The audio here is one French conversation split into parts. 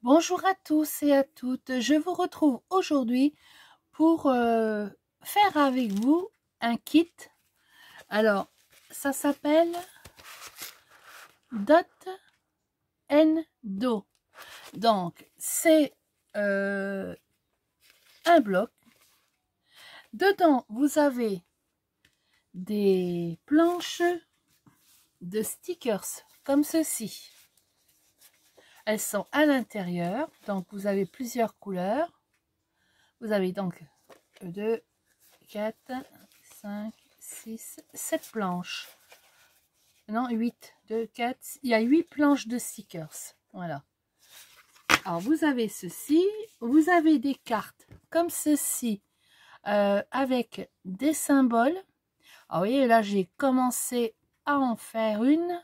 Bonjour à tous et à toutes, je vous retrouve aujourd'hui pour faire avec vous un kit. Alors, ça s'appelle Dot and Do. Donc, c'est un bloc. Dedans, vous avez des planches de stickers comme ceci. Elles sont à l'intérieur, donc vous avez plusieurs couleurs. Vous avez donc 2, 4, 5, 6, 7 planches. Non, 8, 2, 4. Il y a 8 planches de stickers. Voilà. Alors, vous avez ceci. Vous avez des cartes comme ceci avec des symboles. Alors, vous voyez, là, j'ai commencé à en faire une.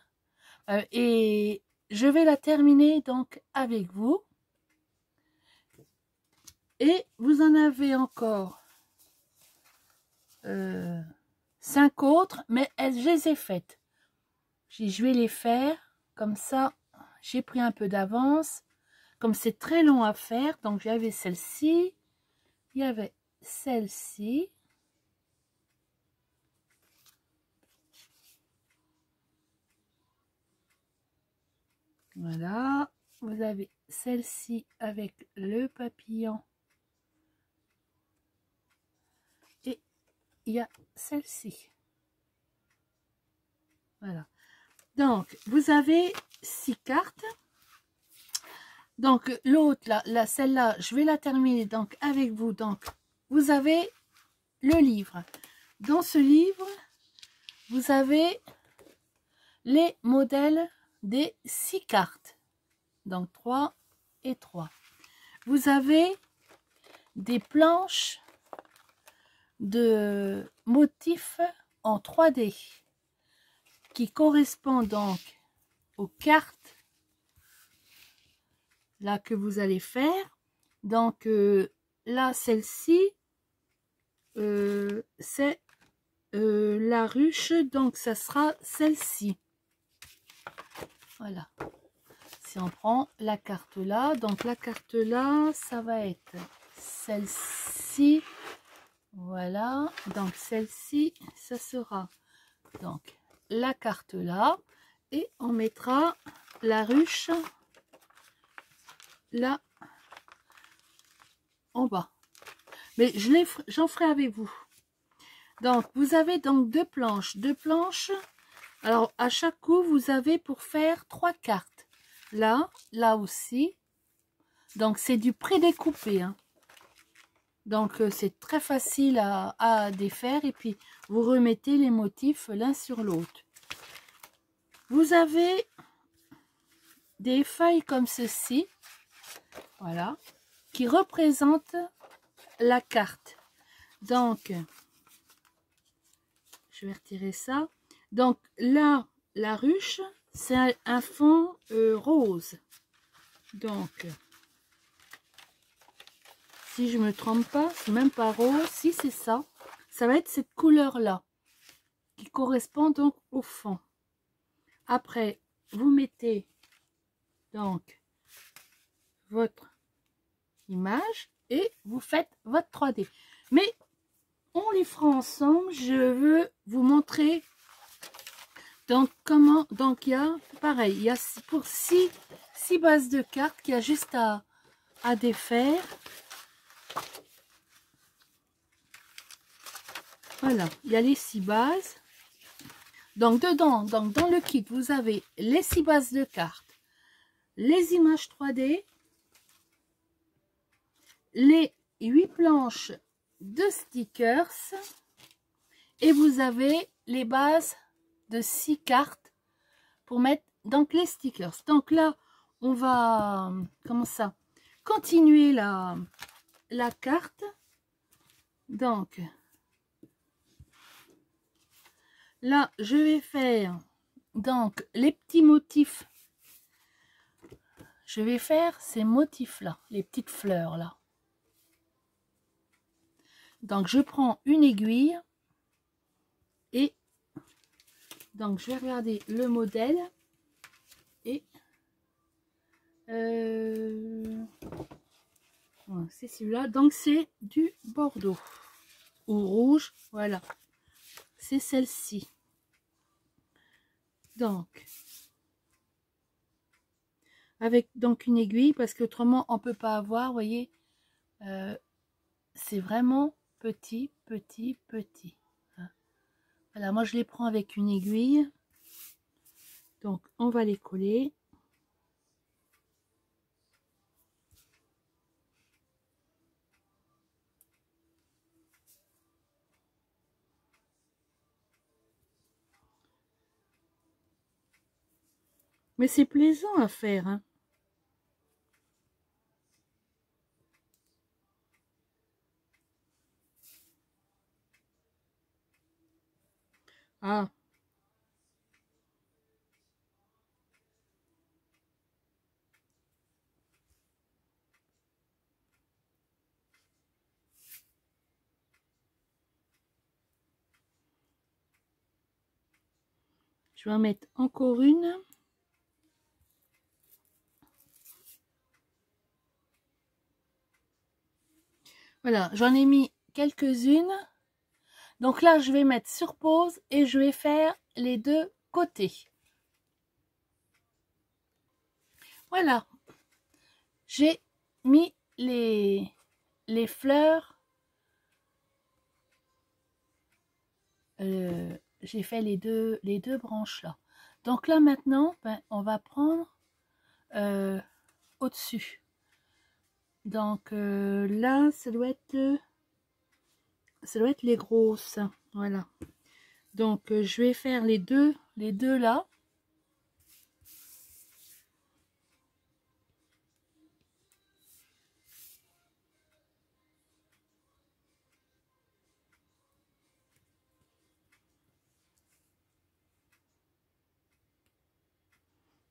Et je vais la terminer donc avec vous. Et vous en avez encore 5 autres, mais je les ai faites. Je vais les faire comme ça. J'ai pris un peu d'avance. Comme c'est très long à faire, donc j'avais celle-ci. Il y avait celle-ci. Voilà. Vous avez celle-ci avec le papillon. Et il y a celle-ci. Voilà. Donc, vous avez 6 cartes. Donc, l'autre, là, celle-là, je vais la terminer donc avec vous. Donc, vous avez le livre. Dans ce livre, vous avez les modèles des 6 cartes. Donc, 3 et 3. Vous avez des planches de motifs en 3D qui correspondent donc aux cartes là que vous allez faire. Donc là, celle-ci, c'est la ruche, donc ça sera celle-ci. Voilà. Si on prend la carte là, donc la carte là, ça va être celle-ci. Voilà, donc celle-ci, ça sera donc la carte là, et on mettra la ruche là en bas. Mais j'en ferai avec vous. Donc vous avez donc deux planches. Alors à chaque coup, vous avez pour faire 3 cartes. Là, là aussi. Donc c'est du prédécoupé, hein. Donc c'est très facile à défaire, et puis vous remettez les motifs l'un sur l'autre. Vous avez des feuilles comme ceci, voilà, qui représentent la carte. Donc je vais retirer ça. Donc là, la ruche, c'est un fond rose. Donc si je me trompe pas, c'est même pas rose. Si c'est ça, ça va être cette couleur là qui correspond donc au fond. Après, vous mettez donc votre image et vous faites votre 3D. Mais on les fera ensemble. Je veux vous montrer donc comment. Donc il y a pareil, il y a pour 6 bases de cartes qu'il y a juste à défaire. Voilà, il y a les 6 bases. Donc dedans, donc dans le kit, vous avez les 6 bases de cartes, les images 3D, les 8 planches de stickers, et vous avez les bases de 6 cartes pour mettre donc les stickers. Donc là, on va, comment ça, continuer la carte. Donc là, je vais faire donc les petits motifs. Je vais faire ces motifs là, les petites fleurs là. Donc je prends une aiguille et donc je vais regarder le modèle, et Donc c'est celui-là, donc c'est du bordeaux ou rouge, voilà, c'est celle-ci. Donc avec donc une aiguille, parce qu'autrement on peut pas avoir, vous voyez, c'est vraiment petit, petit, petit. Voilà, moi je les prends avec une aiguille. Donc on va les coller. Mais c'est plaisant à faire, hein. Ah, je vais en mettre encore une. Voilà, j'en ai mis quelques-unes. Donc là, je vais mettre sur pause et je vais faire les deux côtés. Voilà, j'ai mis les fleurs. J'ai fait les deux branches là. Donc là maintenant, ben, on va prendre au-dessus. Donc là, ça doit être les grosses. Voilà. Donc je vais faire les deux là.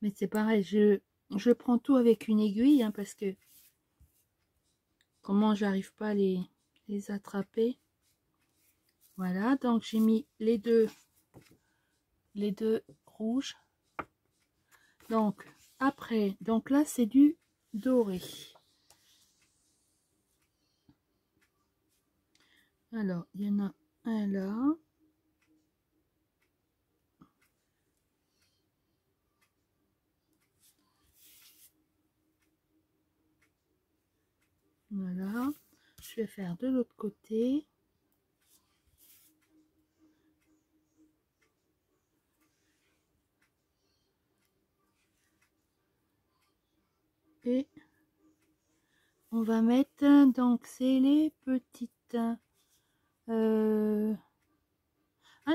Mais c'est pareil, je prends tout avec une aiguille, hein, parce que comment j'arrive pas à les attraper. Voilà, donc j'ai mis les deux rouges. Donc après, donc là c'est du doré. Alors il y en a un là. Voilà, je vais faire de l'autre côté. Et on va mettre, donc c'est les petites. Ah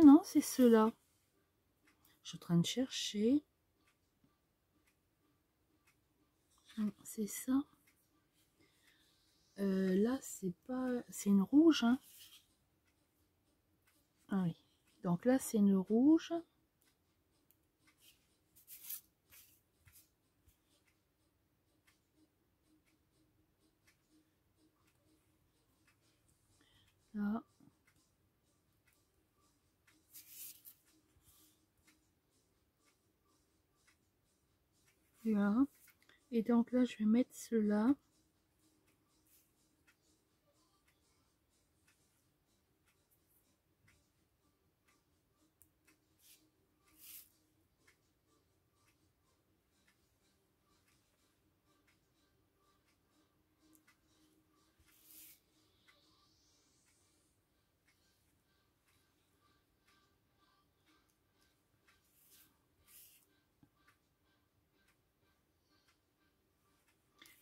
non, c'est ceux-là. Je suis en train de chercher. C'est ça. Là, c'est pas... C'est une rouge, hein. Ah oui. Donc là, c'est une rouge. Là. Là. Et donc là, je vais mettre ceux-là.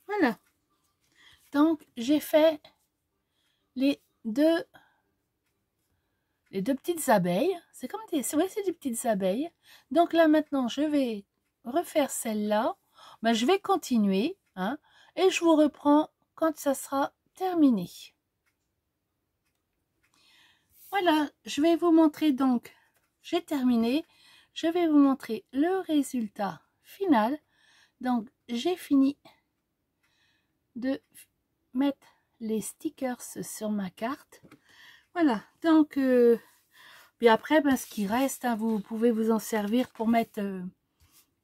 Voilà. Donc, j'ai fait les deux petites abeilles. C'est comme des... Ouais, c'est des petites abeilles. Donc là, maintenant, je vais refaire celle-là. Ben, je vais continuer, hein, et je vous reprends quand ça sera terminé. Voilà, je vais vous montrer donc, j'ai terminé. Je vais vous montrer le résultat final. Donc, j'ai fini de mettre les stickers sur ma carte. Voilà, donc, puis après, ben, ce qui reste, hein, vous pouvez vous en servir pour mettre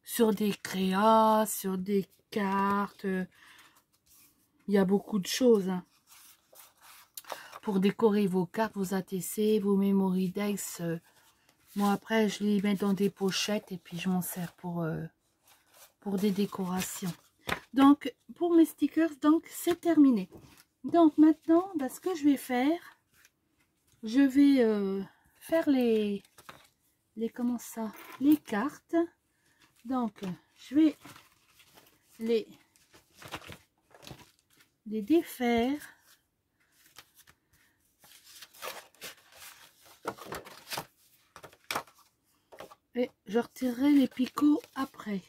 sur des créas, sur des cartes. il y a beaucoup de choses hein, pour décorer vos cartes, vos ATC, vos Memory Decks. Moi après je les mets dans des pochettes et puis je m'en sers pour des décorations. Donc pour mes stickers, donc c'est terminé. Donc maintenant, bah, ce que je vais faire, je vais faire les comment ça, les cartes. Donc je vais les défaire. Et je retirerai les picots après.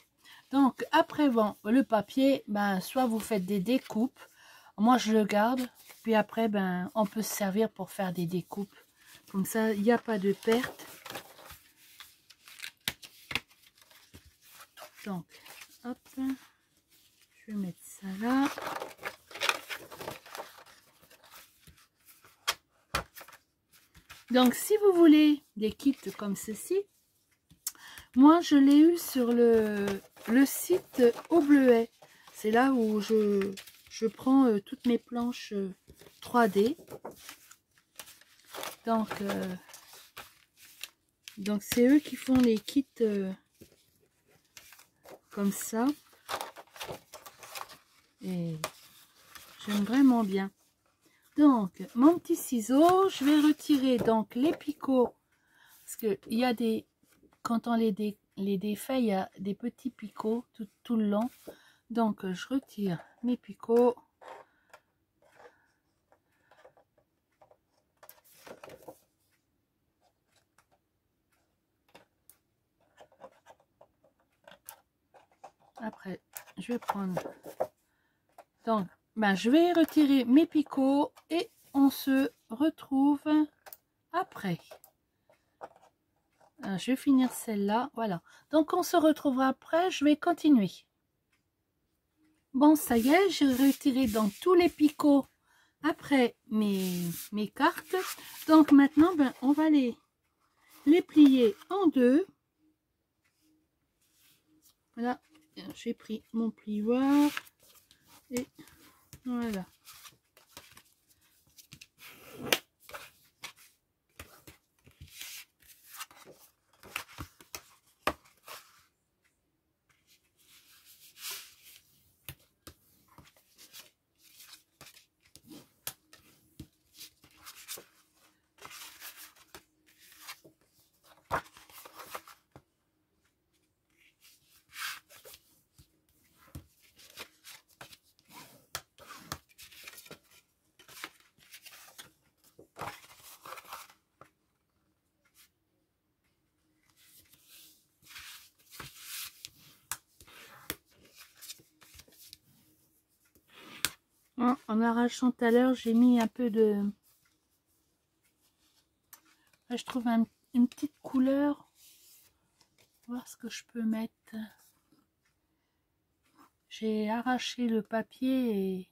Donc après, bon, le papier, ben, soit vous faites des découpes. Moi, je le garde. Puis après, ben, on peut se servir pour faire des découpes. Comme ça, il n'y a pas de perte. Donc, hop. Je vais mettre ça là. Donc, si vous voulez des kits comme ceci, moi, je l'ai eu sur le site Au Bleuet. C'est là où je prends toutes mes planches 3D. Donc c'est eux qui font les kits comme ça. Et j'aime vraiment bien. Donc, mon petit ciseau, je vais retirer donc les picots. Parce que il y a des... Quand on les défait, il y a des petits picots tout le long. Donc, je retire mes picots. Après, je vais prendre... Donc, ben, je vais retirer mes picots et on se retrouve après. Je vais finir celle-là. Voilà. Donc, on se retrouvera après. Je vais continuer. Bon, ça y est, j'ai retiré donc tous les picots après mes cartes. Donc, maintenant, ben, on va les plier en deux. Voilà. J'ai pris mon plioir. Et voilà. En arrachant tout à l'heure, j'ai mis un peu de... Je trouve une petite couleur. Voir ce que je peux mettre. J'ai arraché le papier et...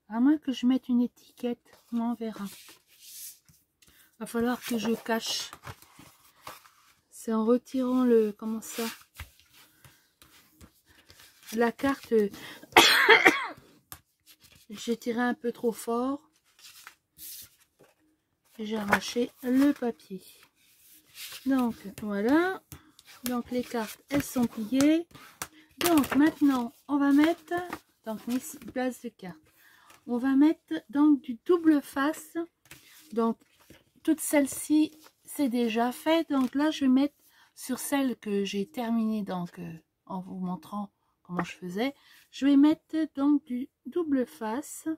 À moins que je mette une étiquette, on verra. Va falloir que je cache. C'est en retirant le... Comment ça? La carte... J'ai tiré un peu trop fort. Et j'ai arraché le papier. Donc, voilà. Donc, les cartes, elles sont pliées. Donc, maintenant, on va mettre... Donc, mes places de cartes. On va mettre donc du double face. Donc, toutes celles-ci, c'est déjà fait. Donc là, je vais mettre sur celle que j'ai terminée, donc en vous montrant comment je faisais. Je vais mettre donc du double face.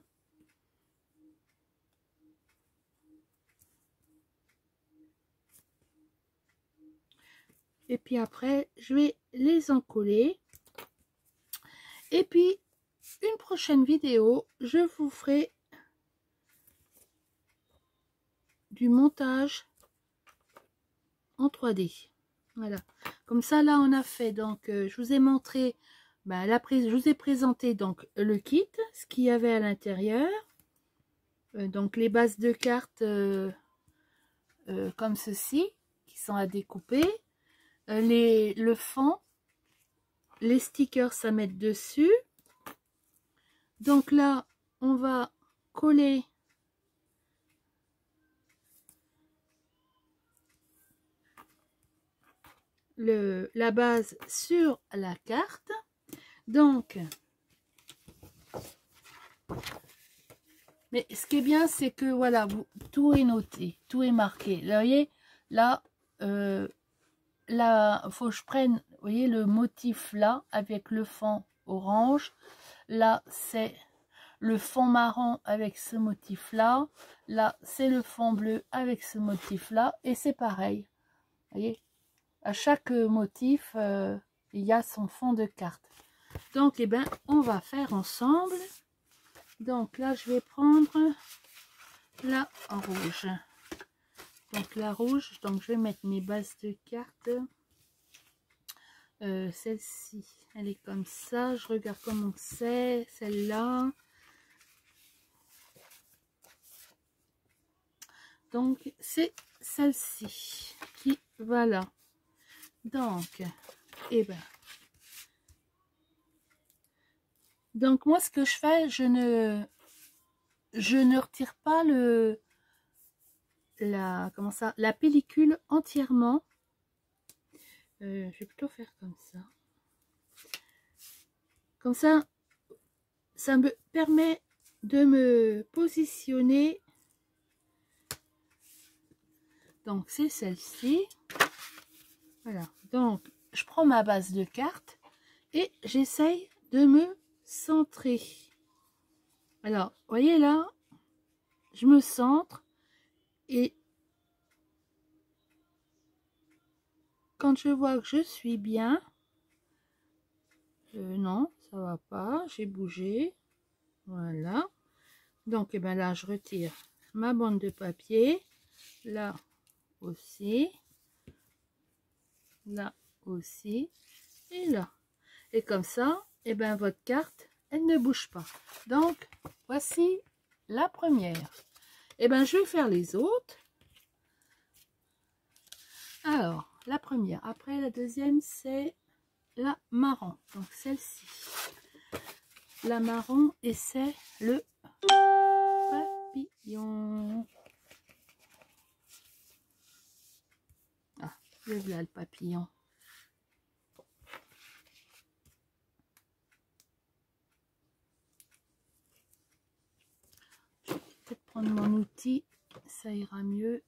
Et puis après, je vais les encoller. Et puis, une prochaine vidéo, je vous ferai du montage en 3D. Voilà. Comme ça, là, on a fait. Donc, je vous ai montré, je vous ai présenté donc le kit, ce qu'il y avait à l'intérieur. Donc, les bases de cartes comme ceci, qui sont à découper. Le fond, les stickers à mettre dessus. Donc là, on va coller la base sur la carte. Donc, mais ce qui est bien, c'est que voilà, tout est noté, tout est marqué. Là, vous voyez, là, faut que je prenne, vous voyez, le motif là, avec le fond orange. Là, c'est le fond marron avec ce motif là. Là, c'est le fond bleu avec ce motif là. Et c'est pareil. Vous voyez, à chaque motif, il y a son fond de carte. Donc, eh ben, on va faire ensemble. Donc là, je vais prendre la rouge. Donc la rouge, donc je vais mettre mes bases de cartes. Celle-ci, elle est comme ça. Je regarde comment c'est, celle-là. Donc c'est celle-ci qui, voilà. Donc, et ben. Donc moi, ce que je fais, je ne retire pas la pellicule entièrement. Je vais plutôt faire comme ça. Comme ça me permet de me positionner. Donc c'est celle-ci. Voilà. Donc je prends ma base de carte et j'essaye de me centrer. Alors, vous voyez là, je me centre et quand je vois que je suis bien, non, ça va pas, j'ai bougé. Voilà. Donc, et ben là, je retire ma bande de papier. Là aussi. Là aussi. Et là. Et comme ça, et ben votre carte, elle ne bouge pas. Donc, voici la première. Et ben je vais faire les autres. Alors, la première. Après, la deuxième, c'est la marron. Donc, celle-ci. La marron, et c'est le papillon. Ah, le voilà le papillon. Je vais peut-être prendre mon outil, ça ira mieux.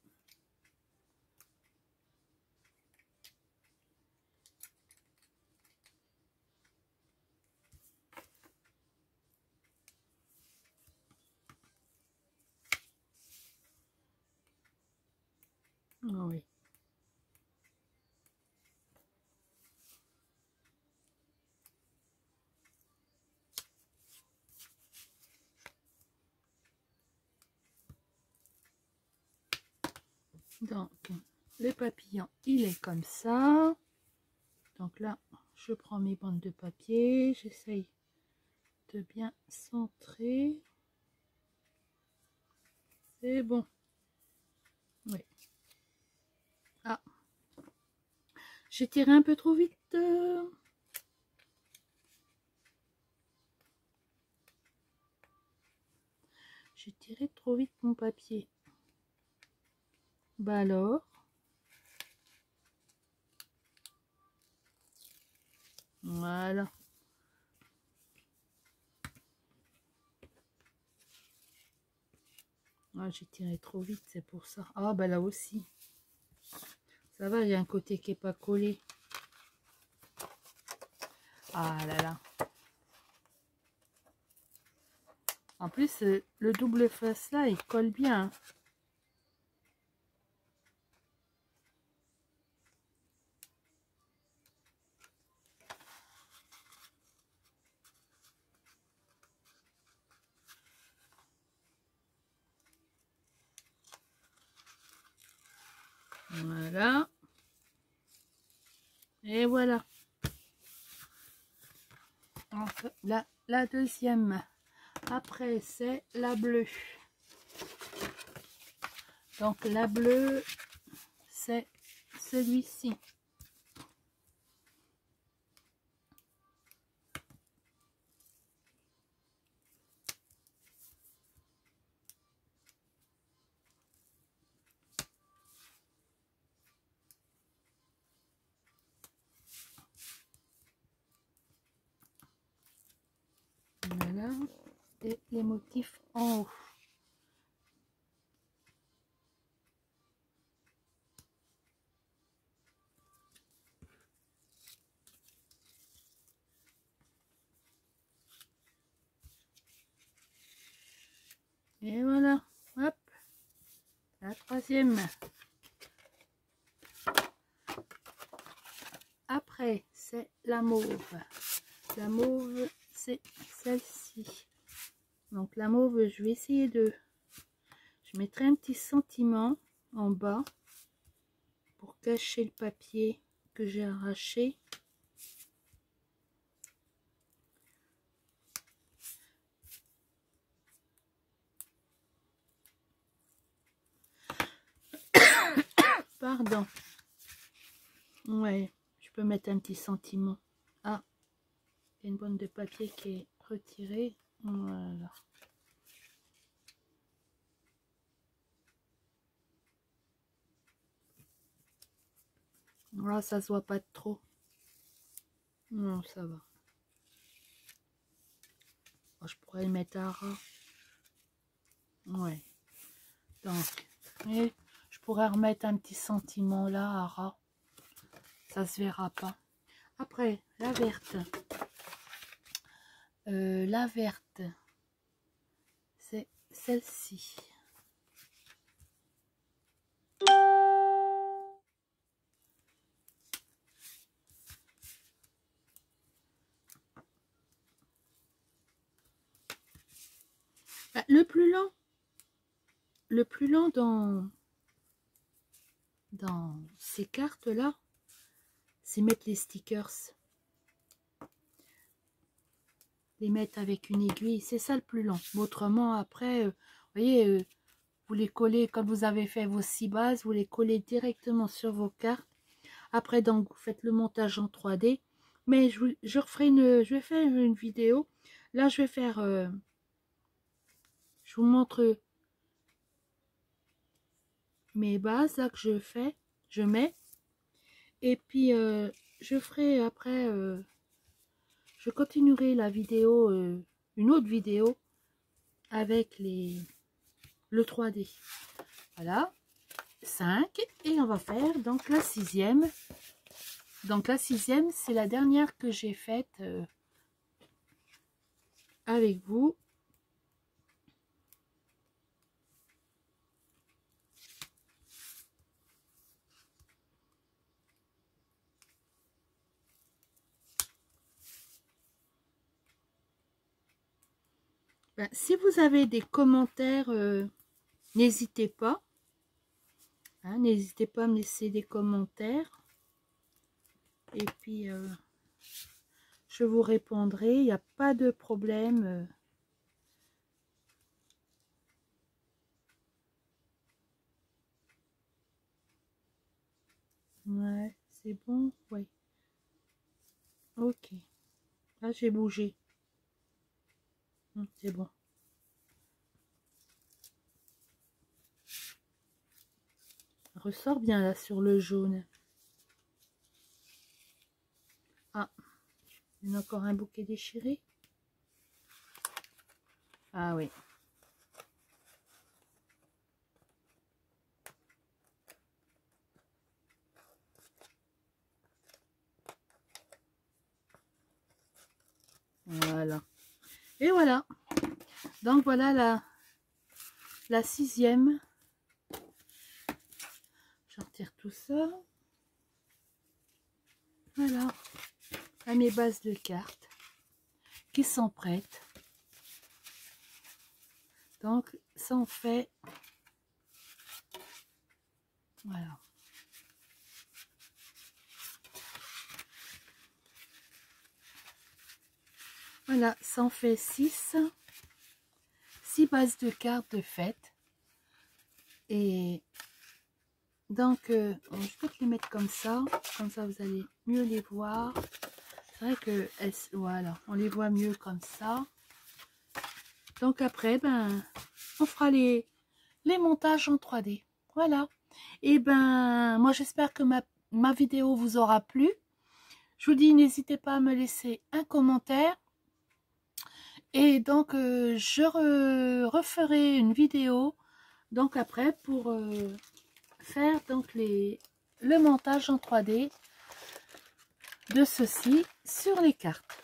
Oui. Donc, le papillon, il est comme ça. Donc là, je prends mes bandes de papier, j'essaye de bien centrer. C'est bon. Oui. Ah, j'ai tiré un peu trop vite. J'ai tiré trop vite mon papier. Bah alors. Voilà. Ah, j'ai tiré trop vite, c'est pour ça. Ah, bah là aussi. Ça va, il y a un côté qui n'est pas collé. Ah là là. En plus, le double face là, il colle bien. Voilà. Et voilà. Enfin, la deuxième. Après, c'est la bleue. Donc, la bleue, c'est celui-ci. Voilà. Et les motifs en haut. Et voilà, hop, la troisième. Après, c'est la mauve. La mauve, c'est celle-ci. Donc la mauve, je vais essayer de... Je mettrai un petit sentiment en bas pour cacher le papier que j'ai arraché. Pardon. Ouais, je peux mettre un petit sentiment. Ah, il y a une bande de papier qui est retirée. Voilà. Là, ça se voit pas trop. Non, ça va. Oh, je pourrais le mettre à ras. Ouais. Donc, et je pourrais remettre un petit sentiment là à ras. Ça se verra pas. Après, la verte. La verte, c'est celle-ci. Le plus lent dans ces cartes là, c'est mettre les stickers, les mettre avec une aiguille, c'est ça le plus lent. Autrement après, vous voyez, vous les collez comme vous avez fait vos 6 bases, vous les collez directement sur vos cartes. Après, donc, vous faites le montage en 3D. Mais je vais faire une vidéo. Là, je vais faire... je vous montre mes bases là que je mets. Et puis, je ferai après... je continuerai la vidéo, une autre vidéo avec le 3D. Voilà. 5. Et on va faire donc la 6e. Donc la 6e, c'est la dernière que j'ai faite avec vous. Ben, si vous avez des commentaires, n'hésitez pas. Hein, n'hésitez pas à me laisser des commentaires. Et puis, je vous répondrai. Il n'y a pas de problème. Ouais, c'est bon. Oui. Ok. Là, j'ai bougé. C'est bon. Ça ressort bien là sur le jaune. Ah, il y a encore un bouquet déchiré. Ah oui. Voilà. Et voilà. Donc voilà la 6e. Je retire tout ça. Voilà. À mes bases de cartes qui sont prêtes. Donc ça en fait. Voilà. Voilà, ça en fait 6. 6 bases de cartes de fête. Et donc, je peux les mettre comme ça vous allez mieux les voir. C'est vrai que, voilà, on les voit mieux comme ça. Donc après, ben, on fera les montages en 3D. Voilà. Et ben, moi j'espère que ma vidéo vous aura plu. Je vous dis, n'hésitez pas à me laisser un commentaire. Et donc, referai une vidéo donc après pour faire donc le montage en 3D de ceci sur les cartes.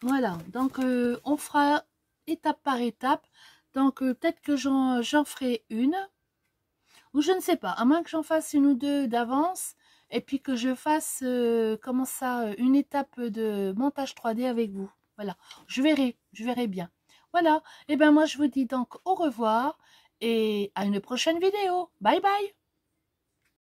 Voilà, donc on fera étape par étape. Donc peut-être que j'en ferai une, ou je ne sais pas, à moins que j'en fasse une ou deux d'avance, et puis que je fasse, comment ça, une étape de montage 3D avec vous. Voilà, je verrai bien. Voilà, et ben moi je vous dis donc au revoir, et à une prochaine vidéo. Bye bye.